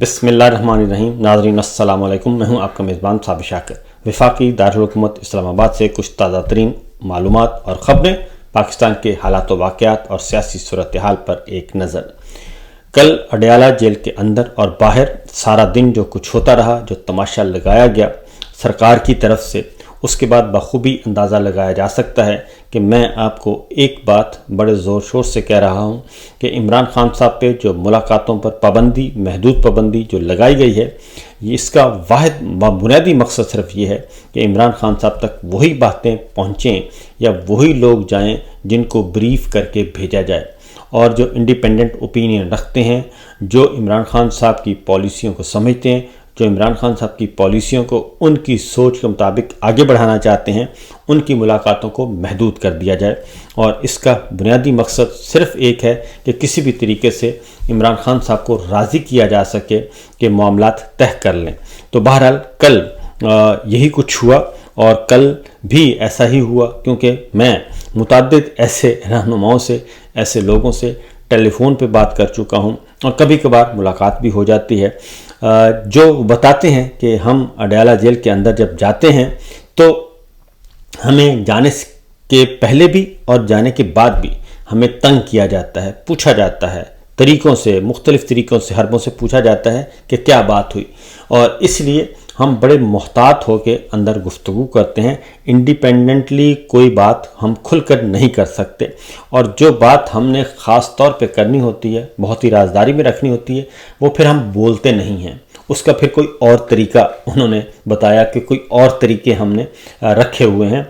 بسم اللہ الرحمن الرحیم۔ ناظرین السلام علیکم، میں ہوں آپ کا میزبان صابر شاکر۔ وفاقی دارالحکومت اسلام آباد سے کچھ تازہ ترین معلومات اور خبریں، پاکستان کے حالات و واقعات اور سیاسی صورتحال پر ایک نظر۔ کل اڈیالہ جیل کے اندر اور باہر سارا دن جو کچھ ہوتا رہا، جو تماشا لگایا گیا سرکار کی طرف سے، اس کے بعد بخوبی اندازہ لگایا جا سکتا ہے کہ میں آپ کو ایک بات بڑے زور شور سے کہہ رہا ہوں کہ عمران خان صاحب پہ جو ملاقاتوں پر پابندی، محدود پابندی جو لگائی گئی ہے، اس کا واحد بنیادی مقصد صرف یہ ہے کہ عمران خان صاحب تک وہی باتیں پہنچیں یا وہی لوگ جائیں جن کو بریف کر کے بھیجا جائے، اور جو انڈیپینڈنٹ اوپینین رکھتے ہیں، جو عمران خان صاحب کی پالیسیوں کو سمجھتے ہیں، جو عمران خان صاحب کی پالیسیوں کو ان کی سوچ کے مطابق آگے بڑھانا چاہتے ہیں، ان کی ملاقاتوں کو محدود کر دیا جائے۔ اور اس کا بنیادی مقصد صرف ایک ہے کہ کسی بھی طریقے سے عمران خان صاحب کو راضی کیا جا سکے کہ معاملات طے کر لیں۔ تو بہرحال کل یہی کچھ ہوا، اور کل بھی ایسا ہی ہوا، کیونکہ میں متعدد ایسے رہنماؤں سے، ایسے لوگوں سے ٹیلی فون پہ بات کر چکا ہوں، اور کبھی کبھار ملاقات بھی ہو جاتی ہے، جو بتاتے ہیں کہ ہم اڈیالہ جیل کے اندر جب جاتے ہیں تو ہمیں جانے کے پہلے بھی اور جانے کے بعد بھی ہمیں تنگ کیا جاتا ہے، پوچھا جاتا ہے طریقوں سے، مختلف طریقوں سے، حربوں سے پوچھا جاتا ہے کہ کیا بات ہوئی، اور اس لیے ہم بڑے محتاط ہو کے اندر گفتگو کرتے ہیں۔ انڈیپینڈنٹلی کوئی بات ہم کھل کر نہیں کر سکتے، اور جو بات ہم نے خاص طور پہ کرنی ہوتی ہے، بہت ہی رازداری میں رکھنی ہوتی ہے، وہ پھر ہم بولتے نہیں ہیں۔ اس کا پھر کوئی اور طریقہ انہوں نے بتایا کہ کوئی اور طریقے ہم نے رکھے ہوئے ہیں،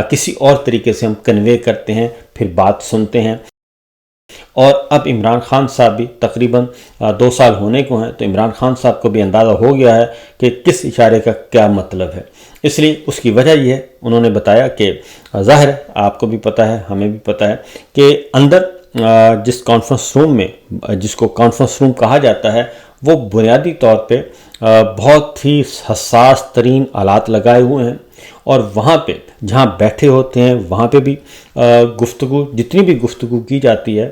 کسی اور طریقے سے ہم کنوے کرتے ہیں، پھر بات سنتے ہیں۔ اور اب عمران خان صاحب بھی تقریباً 2 سال ہونے کو ہیں، تو عمران خان صاحب کو بھی اندازہ ہو گیا ہے کہ کس اشارے کا کیا مطلب ہے۔ اس لیے اس کی وجہ یہ ہے، انہوں نے بتایا کہ ظاہر ہے، آپ کو بھی پتہ ہے، ہمیں بھی پتہ ہے کہ اندر جس کانفرنس روم میں، جس کو کانفرنس روم کہا جاتا ہے، وہ بنیادی طور پہ بہت ہی حساس ترین آلات لگائے ہوئے ہیں، اور وہاں پہ جہاں بیٹھے ہوتے ہیں وہاں پہ بھی گفتگو، جتنی بھی گفتگو کی جاتی ہے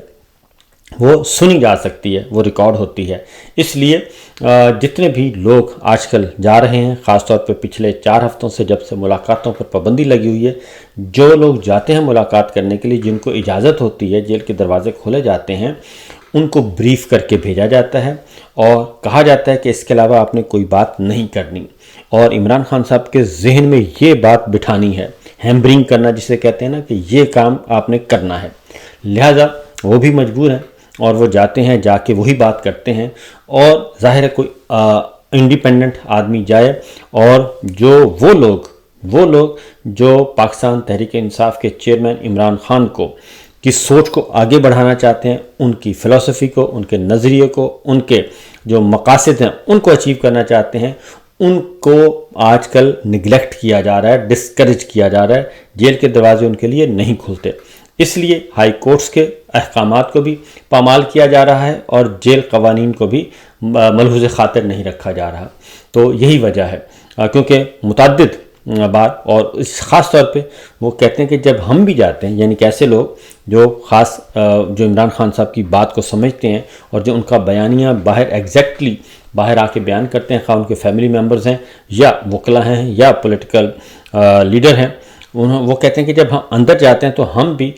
وہ سنی جا سکتی ہے، وہ ریکارڈ ہوتی ہے۔ اس لیے جتنے بھی لوگ آج کل جا رہے ہیں، خاص طور پہ پچھلے 4 ہفتوں سے جب سے ملاقاتوں پر پابندی لگی ہوئی ہے، جو لوگ جاتے ہیں ملاقات کرنے کے لیے، جن کو اجازت ہوتی ہے، جیل کے دروازے کھولے جاتے ہیں، ان کو بریف کر کے بھیجا جاتا ہے، اور کہا جاتا ہے کہ اس کے علاوہ آپ نے کوئی بات نہیں کرنی، اور عمران خان صاحب کے ذہن میں یہ بات بٹھانی ہے، ہیمبرنگ کرنا جسے کہتے ہیں نا، کہ یہ کام آپ نے کرنا ہے۔ لہذا وہ بھی مجبور ہیں، اور وہ جاتے ہیں، جا کے وہی بات کرتے ہیں، اور ظاہر ہے کوئی انڈیپینڈنٹ آدمی جائے، اور وہ لوگ جو پاکستان تحریک انصاف کے چیئرمین عمران خان کی سوچ کو آگے بڑھانا چاہتے ہیں، ان کی فلسفی کو، ان کے نظریے کو، ان کے جو مقاصد ہیں ان کو اچیو کرنا چاہتے ہیں، ان کو آج کل نگلیکٹ کیا جا رہا ہے، ڈسکریج کیا جا رہا ہے، جیل کے دروازے ان کے لیے نہیں کھلتے۔ اس لیے ہائی کورٹس کے احکامات کو بھی پامال کیا جا رہا ہے، اور جیل قوانین کو بھی ملحوظ خاطر نہیں رکھا جا رہا۔ تو یہی وجہ ہے، کیونکہ متعدد بار، اور خاص طور پہ وہ کہتے ہیں کہ جب ہم بھی جاتے ہیں، یعنی کیسے لوگ جو عمران خان صاحب کی بات کو سمجھتے ہیں، اور جو ان کا بیانیہ باہر آ کے بیان کرتے ہیں، خواہ ان کے فیملی ممبرز ہیں، یا وکلا ہیں، یا پولیٹیکل لیڈر ہیں، وہ کہتے ہیں کہ جب ہم اندر جاتے ہیں تو ہم بھی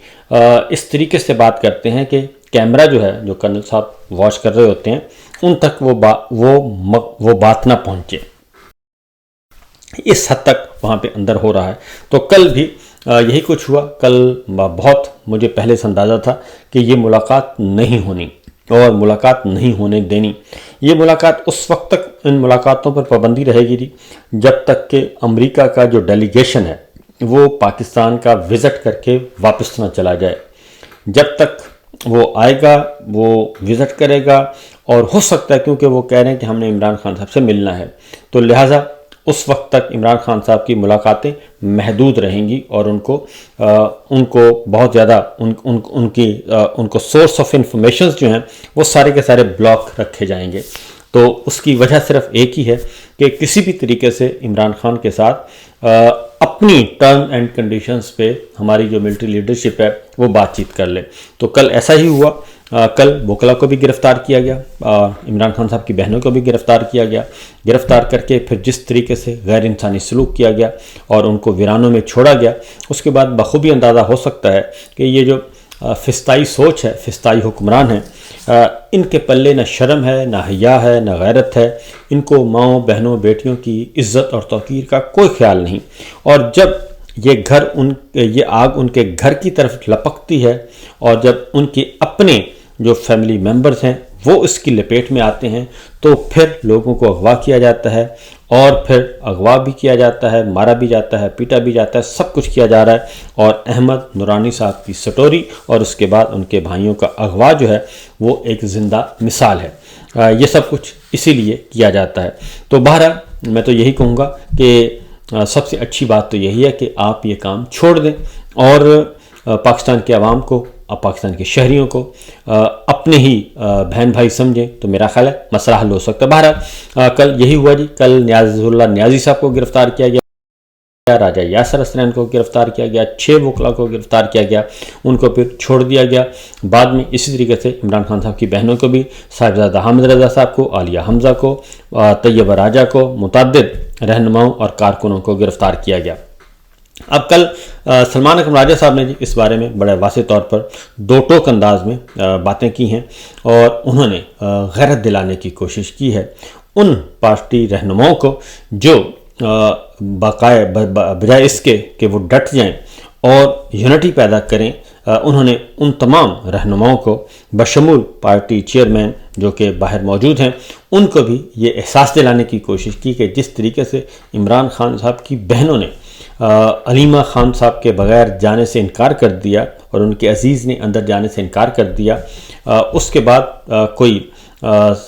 اس طریقے سے بات کرتے ہیں کہ کیمرہ جو ہے، جو کرنل صاحب واچ کر رہے ہوتے ہیں، ان تک وہ بات نہ پہنچے۔ اس حد تک وہاں پہ اندر ہو رہا ہے۔ تو کل بھی یہی کچھ ہوا۔ کل بہت مجھے پہلے سے اندازہ تھا کہ یہ ملاقات نہیں ہونی، اور ملاقات نہیں ہونے دینی۔ یہ ملاقات اس وقت تک، ان ملاقاتوں پر پابندی رہے گی جب تک کہ امریکہ کا جو ڈیلیگیشن ہے وہ پاکستان کا وزٹ کر کے واپس نہ چلا جائے۔ جب تک وہ آئے گا، وہ وزٹ کرے گا، اور ہو سکتا ہے، کیونکہ وہ کہہ رہے ہیں کہ ہم نے عمران خان صاحب سے ملنا ہے، تو لہٰذا اس وقت تک عمران خان صاحب کی ملاقاتیں محدود رہیں گی، اور ان کو بہت زیادہ ان کو سورس آف انفارمیشنز جو ہیں وہ سارے کے سارے بلاک رکھے جائیں گے۔ تو اس کی وجہ صرف ایک ہی ہے کہ کسی بھی طریقے سے عمران خان کے ساتھ اپنی ٹرم اینڈ کنڈیشنز پہ ہماری جو ملٹری لیڈرشپ ہے وہ بات چیت کر لے۔ تو کل ایسا ہی ہوا، کل وکلا کو بھی گرفتار کیا گیا، عمران خان صاحب کی بہنوں کو بھی گرفتار کیا گیا، گرفتار کر کے پھر جس طریقے سے غیر انسانی سلوک کیا گیا اور ان کو ویرانوں میں چھوڑا گیا، اس کے بعد بخوبی اندازہ ہو سکتا ہے کہ یہ جو فسطائی سوچ ہے، فسطائی حکمران ہیں، ان کے پلے نہ شرم ہے، نہ حیا ہے، نہ غیرت ہے، ان کو ماؤں بہنوں بیٹیوں کی عزت اور توقیر کا کوئی خیال نہیں۔ اور جب یہ آگ ان کے گھر کی طرف لپکتی ہے اور جب ان کے اپنے جو فیملی ممبرز ہیں وہ اس کی لپیٹ میں آتے ہیں تو پھر لوگوں کو اغوا کیا جاتا ہے، اور پھر اغوا بھی کیا جاتا ہے، مارا بھی جاتا ہے، پیٹا بھی جاتا ہے، سب کچھ کیا جا رہا ہے۔ اور احمد نورانی صاحب کی سٹوری اور اس کے بعد ان کے بھائیوں کا اغوا جو ہے وہ ایک زندہ مثال ہے۔ یہ سب کچھ اسی لیے کیا جاتا ہے۔ تو بہرحال میں تو یہی کہوں گا کہ سب سے اچھی بات تو یہی ہے کہ آپ یہ کام چھوڑ دیں اور پاکستان کے عوام کو، پاکستان کے شہریوں کو اپنے ہی بہن بھائی سمجھیں تو میرا خیال ہے مسئلہ حل ہو سکتا ہے۔ بہرحال کل یہی ہوا جی، کل نیاز اللہ نیازی صاحب کو گرفتار کیا گیا، راجہ یاسر اسرین کو گرفتار کیا گیا، 6 وکلا کو گرفتار کیا گیا، ان کو پھر چھوڑ دیا گیا۔ بعد میں اسی طریقے سے عمران خان صاحب کی بہنوں کو بھی، صاحبزادہ حامد رضا صاحب کو، عالیہ حمزہ کو، طیبہ راجہ کو، متعدد رہنماؤں اور کارکنوں کو گرفتار کیا گیا۔ اب کل سلمان اکرم راجہ صاحب نے جی اس بارے میں بڑے واضح طور پر دو ٹوک انداز میں باتیں کی ہیں، اور انہوں نے غیرت دلانے کی کوشش کی ہے ان پارٹی رہنماؤں کو جو بجائے اس کے کہ وہ ڈٹ جائیں اور یونٹی پیدا کریں، انہوں نے ان تمام رہنماؤں کو بشمول پارٹی چیئرمین جو کہ باہر موجود ہیں ان کو بھی یہ احساس دلانے کی کوشش کی کہ جس طریقے سے عمران خان صاحب کی بہنوں نے علیمہ خان صاحب کے بغیر جانے سے انکار کر دیا اور ان کے عزیز نے اندر جانے سے انکار کر دیا، اس کے بعد کوئی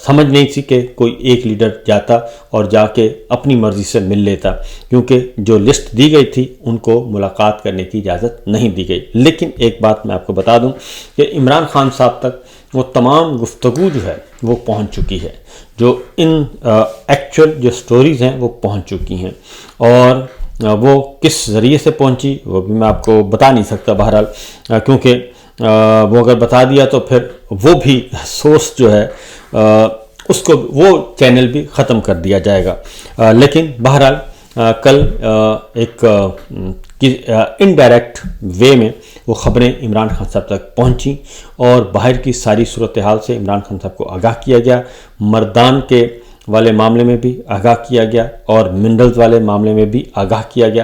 سمجھ نہیں سی کہ کوئی ایک لیڈر جاتا اور جا کے اپنی مرضی سے مل لیتا، کیونکہ جو لسٹ دی گئی تھی ان کو ملاقات کرنے کی اجازت نہیں دی گئی۔ لیکن ایک بات میں آپ کو بتا دوں کہ عمران خان صاحب تک وہ تمام گفتگو جو ہے وہ پہنچ چکی ہے، جو ان ایکچوئل جو سٹوریز ہیں وہ پہنچ چکی ہیں، اور وہ کس ذریعے سے پہنچی وہ بھی میں آپ کو بتا نہیں سکتا بہرحال، کیونکہ وہ اگر بتا دیا تو پھر وہ بھی سورس جو ہے اس کو وہ چینل بھی ختم کر دیا جائے گا۔ لیکن بہرحال کل ایک انڈائریکٹ وے میں وہ خبریں عمران خان صاحب تک پہنچیں اور باہر کی ساری صورتحال سے عمران خان صاحب کو آگاہ کیا گیا، مردان کے والے معاملے میں بھی آگاہ کیا گیا اور منرلز والے معاملے میں بھی آگاہ کیا گیا،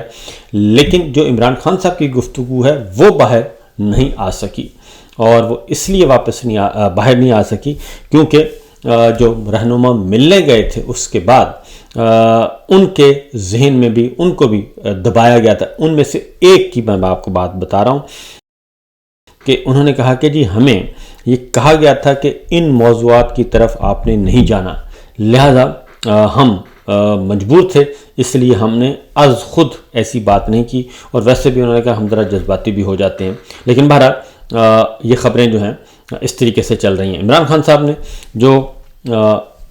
لیکن جو عمران خان صاحب کی گفتگو ہے وہ باہر نہیں آ سکی، اور وہ اس لیے واپس باہر نہیں آ سکی کیونکہ جو رہنما ملنے گئے تھے اس کے بعد ان کے ذہن میں بھی ان کو بھی دبایا گیا تھا۔ ان میں سے ایک کی میں آپ کو بات بتا رہا ہوں کہ انہوں نے کہا کہ جی ہمیں یہ کہا گیا تھا کہ ان موضوعات کی طرف آپ نے نہیں جانا، لہذا ہم مجبور تھے، اس لیے ہم نے از خود ایسی بات نہیں کی، اور ویسے بھی انہوں نے کہا ہم ذرا جذباتی بھی ہو جاتے ہیں۔ لیکن بہرحال یہ خبریں جو ہیں اس طریقے سے چل رہی ہیں۔ عمران خان صاحب نے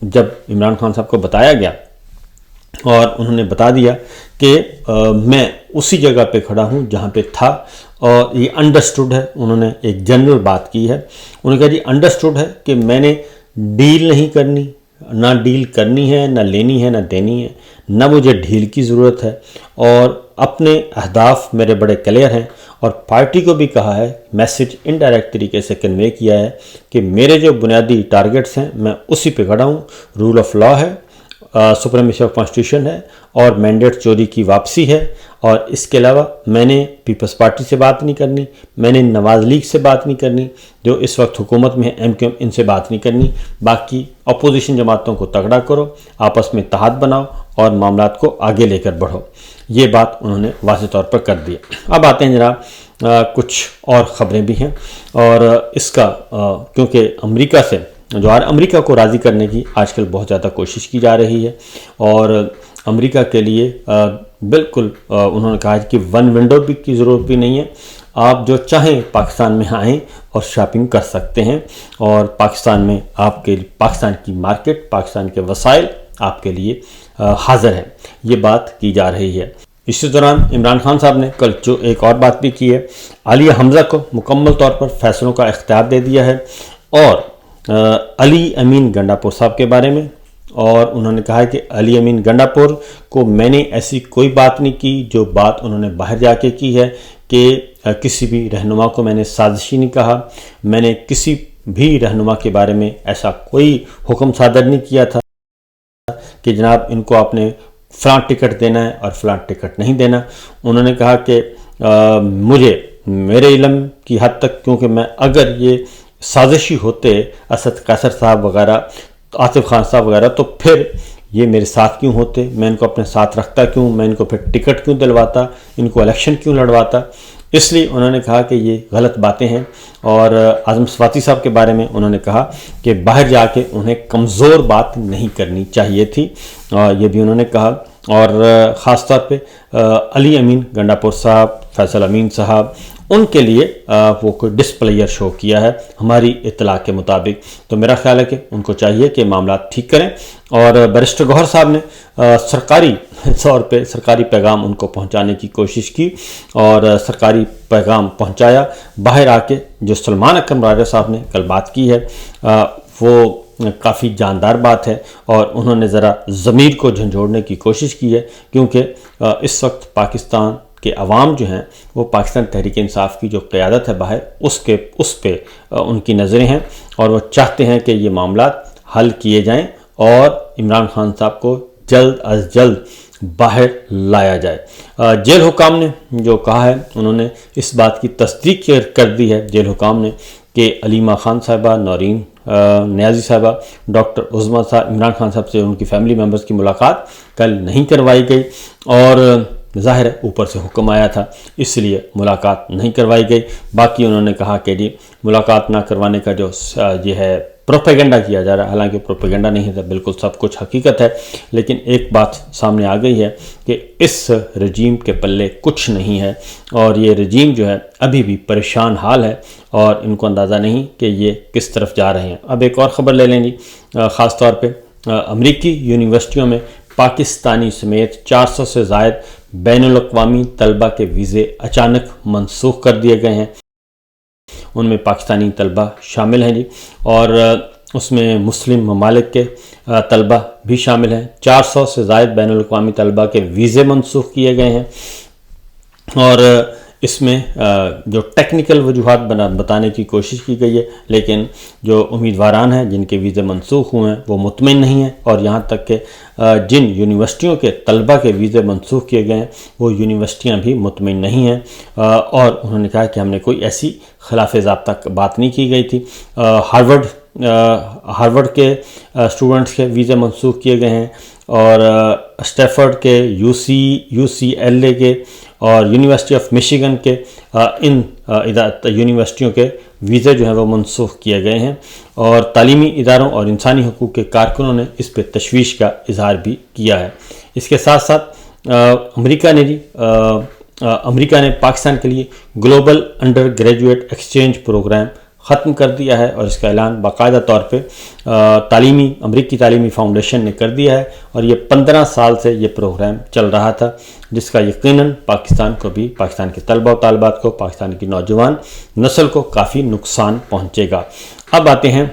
جب عمران خان صاحب کو بتایا گیا اور انہوں نے بتا دیا کہ میں اسی جگہ پہ کھڑا ہوں جہاں پہ تھا، اور یہ انڈرسٹوڈ ہے، انہوں نے ایک جنرل بات کی ہے، انہوں نے کہا جی انڈرسٹوڈ ہے کہ میں نے ڈیل نہیں کرنی، نہ ڈیل کرنی ہے، نہ لینی ہے، نہ دینی ہے، نہ مجھے ڈھیل کی ضرورت ہے، اور اپنے اہداف میرے بڑے کلیئر ہیں، اور پارٹی کو بھی کہا ہے، میسج انڈائریکٹ طریقے سے کنوے کیا ہے کہ میرے جو بنیادی ٹارگٹس ہیں میں اسی پہ کھڑا ہوں، رول آف لا ہے، سپریمیسی آف کانسٹیٹیوشن ہے، اور مینڈیٹ چوری کی واپسی ہے، اور اس کے علاوہ میں نے پیپلز پارٹی سے بات نہیں کرنی، میں نے نواز لیگ سے بات نہیں کرنی جو اس وقت حکومت میں ہے، ایم کیو ایم، ان سے بات نہیں کرنی، باقی اپوزیشن جماعتوں کو تگڑا کرو، آپس میں اتحاد بناؤ اور معاملات کو آگے لے کر بڑھو۔ یہ بات انہوں نے واضح طور پر کر دیا۔ اب آتے ہیں جناب کچھ اور خبریں بھی ہیں، اور اس کا کیونکہ امریکہ سے جو امریکہ کو راضی کرنے کی آج کل بہت زیادہ کوشش کی جا رہی ہے، اور امریکہ کے لیے بالکل انہوں نے کہا کہ ون ونڈو بھی کی ضرورت بھی نہیں ہے، آپ جو چاہیں پاکستان میں آئیں اور شاپنگ کر سکتے ہیں، اور پاکستان میں پاکستان کی مارکیٹ، پاکستان کے وسائل آپ کے لیے حاضر ہے، یہ بات کی جا رہی ہے۔ اسی دوران عمران خان صاحب نے کل جو ایک اور بات بھی کی ہے، عالیہ حمزہ کو مکمل طور پر فیصلوں کا اختیار دے دیا ہے، اور علی امین گنڈاپور صاحب کے بارے میں، اور انہوں نے کہا ہے کہ علی امین گنڈاپور کو میں نے ایسی کوئی بات نہیں کی جو بات انہوں نے باہر جا کے کی ہے، کہ کسی بھی رہنما کو میں نے سازشی نہیں کہا، میں نے کسی بھی رہنما کے بارے میں ایسا کوئی حکم صادر نہیں کیا تھا کہ جناب ان کو آپ نے فلاں ٹکٹ دینا ہے اور فلاں ٹکٹ نہیں دینا۔ انہوں نے کہا کہ میرے علم کی حد تک، کیونکہ میں اگر یہ سازشی ہوتے اسد قیصر صاحب وغیرہ، آصف خان صاحب وغیرہ، تو پھر یہ میرے ساتھ کیوں ہوتے، میں ان کو اپنے ساتھ رکھتا کیوں، میں ان کو پھر ٹکٹ کیوں دلواتا، ان کو الیکشن کیوں لڑواتا۔ اس لیے انہوں نے کہا کہ یہ غلط باتیں ہیں، اور اعظم صفاتی صاحب کے بارے میں انہوں نے کہا کہ باہر جا کے انہیں کمزور بات نہیں کرنی چاہیے تھی، یہ بھی انہوں نے کہا۔ اور خاص طور پہ علی امین گنڈاپور صاحب، فیصل امین صاحب، ان کے لیے وہ کوئی ڈسپلیئر شو کیا ہے ہماری اطلاع کے مطابق، تو میرا خیال ہے کہ ان کو چاہیے کہ معاملات ٹھیک کریں۔ اور بیرسٹر گوہر صاحب نے سرکاری طور پہ سرکاری پیغام ان کو پہنچانے کی کوشش کی، اور سرکاری پیغام پہنچایا۔ باہر آ کے جو سلمان اکرم راجہ صاحب نے کل بات کی ہے، وہ کافی جاندار بات ہے، اور انہوں نے ذرا ضمیر کو جھنجھوڑنے کی کوشش کی ہے، کیونکہ اس وقت پاکستان کہ عوام جو ہیں وہ پاکستان تحریک انصاف کی جو قیادت ہے باہر، اس پہ ان کی نظریں ہیں، اور وہ چاہتے ہیں کہ یہ معاملات حل کیے جائیں اور عمران خان صاحب کو جلد از جلد باہر لایا جائے۔ جیل حکام نے جو کہا ہے، انہوں نے اس بات کی تصدیق کر دی ہے جیل حکام نے کہ علیمہ خان صاحبہ، نورین نیازی صاحبہ، ڈاکٹر عظمیٰ صاحب، عمران خان صاحب سے ان کی فیملی ممبرز کی ملاقات کل نہیں کروائی گئی، اور ظاہر ہے اوپر سے حکم آیا تھا اس لیے ملاقات نہیں کروائی گئی۔ باقی انہوں نے کہا کہ جی ملاقات نہ کروانے کا جو یہ ہے پروپیگنڈا کیا جا رہا ہے، حالانکہ پروپیگنڈا نہیں ہے، بالکل سب کچھ حقیقت ہے، لیکن ایک بات سامنے آ گئی ہے کہ اس رجیم کے پلے کچھ نہیں ہے، اور یہ رجیم جو ہے ابھی بھی پریشان حال ہے، اور ان کو اندازہ نہیں کہ یہ کس طرف جا رہے ہیں۔ اب ایک اور خبر لے لیں جی، خاص طور پہ امریکی یونیورسٹیوں میں پاکستانی سمیت 400 سے زائد بین الاقوامی طلبہ کے ویزے اچانک منسوخ کر دیے گئے ہیں۔ ان میں پاکستانی طلبہ شامل ہیں جی، اور اس میں مسلم ممالک کے طلبہ بھی شامل ہیں۔ 400 سے زائد بین الاقوامی طلبہ کے ویزے منسوخ کیے گئے ہیں، اور اس میں جو ٹیکنیکل وجوہات بتانے کی کوشش کی گئی ہے، لیکن جو امیدواران ہیں جن کے ویزے منسوخ ہوئے ہیں وہ مطمئن نہیں ہیں، اور یہاں تک کہ جن یونیورسٹیوں کے طلبہ کے ویزے منسوخ کیے گئے ہیں وہ یونیورسٹیاں بھی مطمئن نہیں ہیں، اور انہوں نے کہا کہ ہم نے کوئی ایسی خلاف ضابطہ بات نہیں کی گئی تھی۔ ہارورڈ کے اسٹوڈنٹس کے ویزے منسوخ کیے گئے ہیں، اور اسٹیفرڈ کے، یو سی ایل اے کے، اور یونیورسٹی آف میشیگن کے ان یونیورسٹیوں کے ویزے جو ہیں وہ منسوخ کیے گئے ہیں، اور تعلیمی اداروں اور انسانی حقوق کے کارکنوں نے اس پہ تشویش کا اظہار بھی کیا ہے۔ اس کے ساتھ ساتھ امریکہ نے پاکستان کے لیے global undergraduate exchange program ختم کر دیا ہے، اور اس کا اعلان باقاعدہ طور پہ امریکی تعلیمی فاؤنڈیشن نے کر دیا ہے، اور یہ 15 سال سے یہ پروگرام چل رہا تھا، جس کا یقیناً پاکستان کو بھی، پاکستان کے طلبہ و طالبات کو، پاکستان کی نوجوان نسل کو کافی نقصان پہنچے گا۔ اب آتے ہیں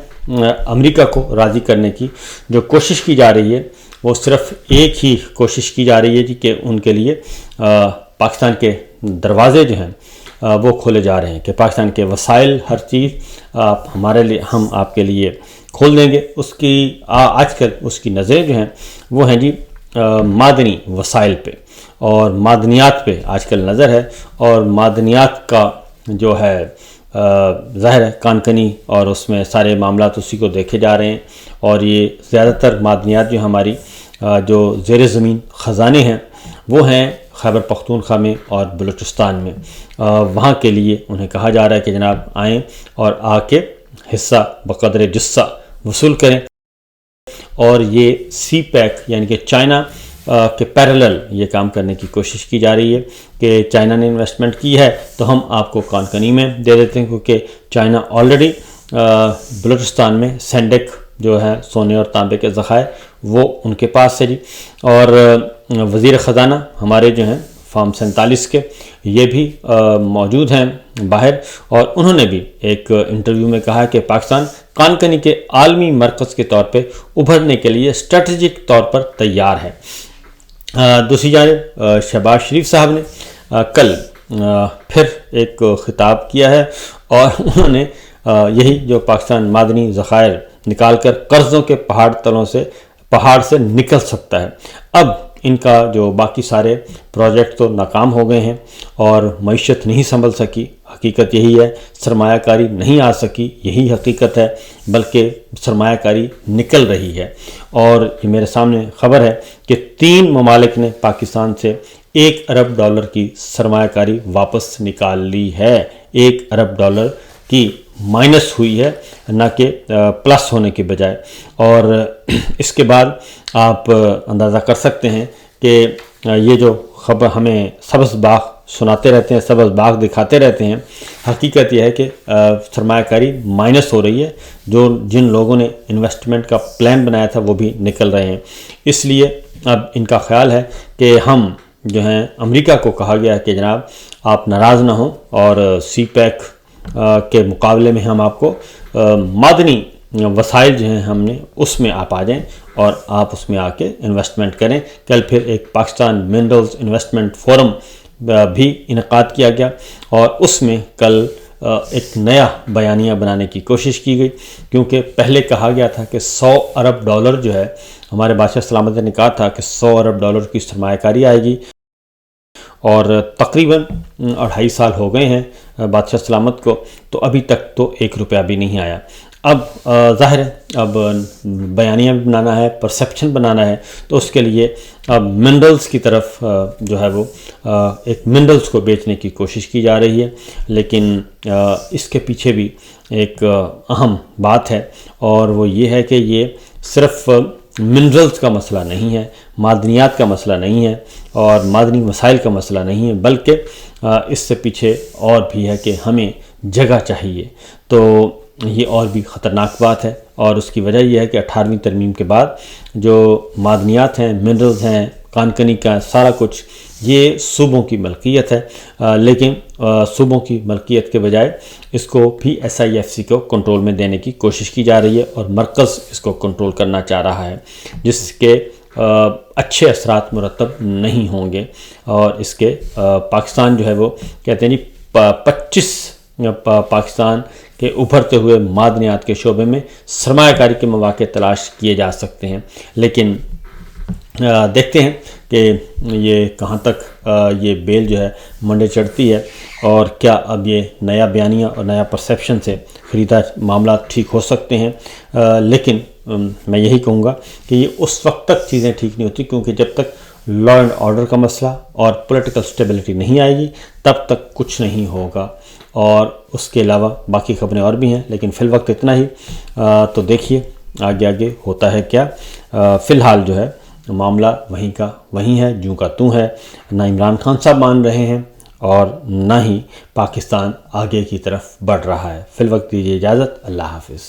امریکہ کو راضی کرنے کی جو کوشش کی جا رہی ہے، وہ صرف ایک ہی کوشش کی جا رہی ہے جی کہ ان کے لیے پاکستان کے دروازے جو ہیں وہ کھولے جا رہے ہیں، کہ پاکستان کے وسائل، ہر چیز ہمارے لیے، ہم آپ کے لیے کھول دیں گے۔ اس کی آج کل اس کی نظریں جو ہیں وہ ہیں جی معدنی وسائل پہ اور معدنیات پہ آج کل نظر ہے، اور معدنیات کا جو ہے ظاہر ہے کانکنی، اور اس میں سارے معاملات اسی کو دیکھے جا رہے ہیں، اور یہ زیادہ تر معدنیات جو ہماری جو زیر زمین خزانے ہیں وہ ہیں خیبر پختونخوا میں اور بلوچستان میں۔ وہاں کے لیے انہیں کہا جا رہا ہے کہ جناب آئیں اور آ کے حصہ بقدر جثہ وصول کریں، اور یہ سی پیک یعنی کہ چائنا کے پیرلل یہ کام کرنے کی کوشش کی جا رہی ہے کہ چائنا نے انویسٹمنٹ کی ہے تو ہم آپ کو کانکنی میں دے دیتے ہیں، کیونکہ چائنا آلریڈی بلوچستان میں سینڈک جو ہے سونے اور تانبے کے ذخائر وہ ان کے پاس ہے جی۔ اور وزیر خزانہ ہمارے جو ہیں فارم 47 کے، یہ بھی موجود ہیں باہر، اور انہوں نے بھی ایک انٹرویو میں کہا کہ پاکستان کان کنی کے عالمی مرکز کے طور پہ ابھرنے کے لیے اسٹریٹجک طور پر تیار ہے۔ دوسری جانب شہباز شریف صاحب نے کل پھر ایک خطاب کیا ہے، اور انہوں نے یہی جو پاکستان معدنی ذخائر نکال کر قرضوں کے پہاڑ سے نکل سکتا ہے۔ اب ان کا جو باقی سارے پروجیکٹ تو ناکام ہو گئے ہیں اور معیشت نہیں سنبھل سکی، حقیقت یہی ہے، سرمایہ کاری نہیں آ سکی، یہی حقیقت ہے، بلکہ سرمایہ کاری نکل رہی ہے۔ اور یہ میرے سامنے خبر ہے کہ 3 ممالک نے پاکستان سے $1 ارب کی سرمایہ کاری واپس نکال لی ہے۔ $1 ارب کی مائنس ہوئی ہے، نہ کہ پلس ہونے کے بجائے۔ اور اس کے بعد آپ اندازہ کر سکتے ہیں کہ یہ جو خبر ہمیں سبز باغ سناتے رہتے ہیں، سبز باغ دکھاتے رہتے ہیں، حقیقت یہ ہے کہ سرمایہ کاری مائنس ہو رہی ہے۔ جن لوگوں نے انویسٹمنٹ کا پلان بنایا تھا وہ بھی نکل رہے ہیں۔ اس لیے اب ان کا خیال ہے کہ ہم جو ہیں، امریکہ کو کہا گیا ہے کہ جناب آپ ناراض نہ ہوں، اور سی پیک کے مقابلے میں ہم آپ کو معدنی وسائل جو ہیں ہم نے اس میں آپ آ جائیں اور آپ اس میں آ کے انویسٹمنٹ کریں۔ کل پھر ایک پاکستان منرلز انویسٹمنٹ فورم بھی انعقاد کیا گیا، اور اس میں کل ایک نیا بیانیہ بنانے کی کوشش کی گئی، کیونکہ پہلے کہا گیا تھا کہ $100 ارب جو ہے، ہمارے بادشاہ سلامت نے کہا تھا کہ $100 ارب کی سرمایہ کاری آئے گی، اور تقریباً 2.5 سال ہو گئے ہیں بادشاہ سلامت کو، تو ابھی تک تو $1 بھی نہیں آیا۔ اب ظاہر ہے اب بیانیہ بھی بنانا ہے، پرسیپشن بنانا ہے، تو اس کے لیے اب منرلز کی طرف جو ہے وہ ایک منرلز کو بیچنے کی کوشش کی جا رہی ہے، لیکن اس کے پیچھے بھی ایک اہم بات ہے، اور وہ یہ ہے کہ یہ صرف منرلز کا مسئلہ نہیں ہے، معدنیات کا مسئلہ نہیں ہے، اور معدنی وسائل کا مسئلہ نہیں ہے، بلکہ اس سے پیچھے اور بھی ہے کہ ہمیں جگہ چاہیے۔ تو یہ اور بھی خطرناک بات ہے، اور اس کی وجہ یہ ہے کہ 18ویں ترمیم کے بعد جو معدنیات ہیں، منرلز ہیں، کان کنی کا سارا کچھ یہ صوبوں کی ملکیت ہے، لیکن صوبوں کی ملکیت کے بجائے اس کو بھی SIFC کو کنٹرول میں دینے کی کوشش کی جا رہی ہے، اور مرکز اس کو کنٹرول کرنا چاہ رہا ہے، جس کے اچھے اثرات مرتب نہیں ہوں گے، اور اس کے پاکستان جو ہے وہ کہتے ہیں 25 پاکستان کے ابھرتے ہوئے معدنیات کے شعبے میں سرمایہ کاری کے مواقع تلاش کیے جا سکتے ہیں، لیکن دیکھتے ہیں کہ یہ کہاں تک یہ بیل جو ہے منڈے چڑھتی ہے، اور کیا اب یہ نیا بیانیہ اور نیا پرسیپشن سے خریدا معاملات ٹھیک ہو سکتے ہیں۔ لیکن میں یہی کہوں گا کہ یہ اس وقت تک چیزیں ٹھیک نہیں ہوتی، کیونکہ جب تک لا اینڈ آرڈر کا مسئلہ اور پولیٹیکل سٹیبلٹی نہیں آئے گی تب تک کچھ نہیں ہوگا، اور اس کے علاوہ باقی خبریں اور بھی ہیں، لیکن فی الوقت اتنا ہی۔ تو دیکھیے آگے ہوتا ہے کیا۔ فی الحال جو ہے معاملہ وہیں کا وہیں ہے، جوں کا توں ہے، نہ عمران خان صاحب مان رہے ہیں اور نہ ہی پاکستان آگے کی طرف بڑھ رہا ہے۔ فی الوقت دیجیے اجازت، اللہ حافظ۔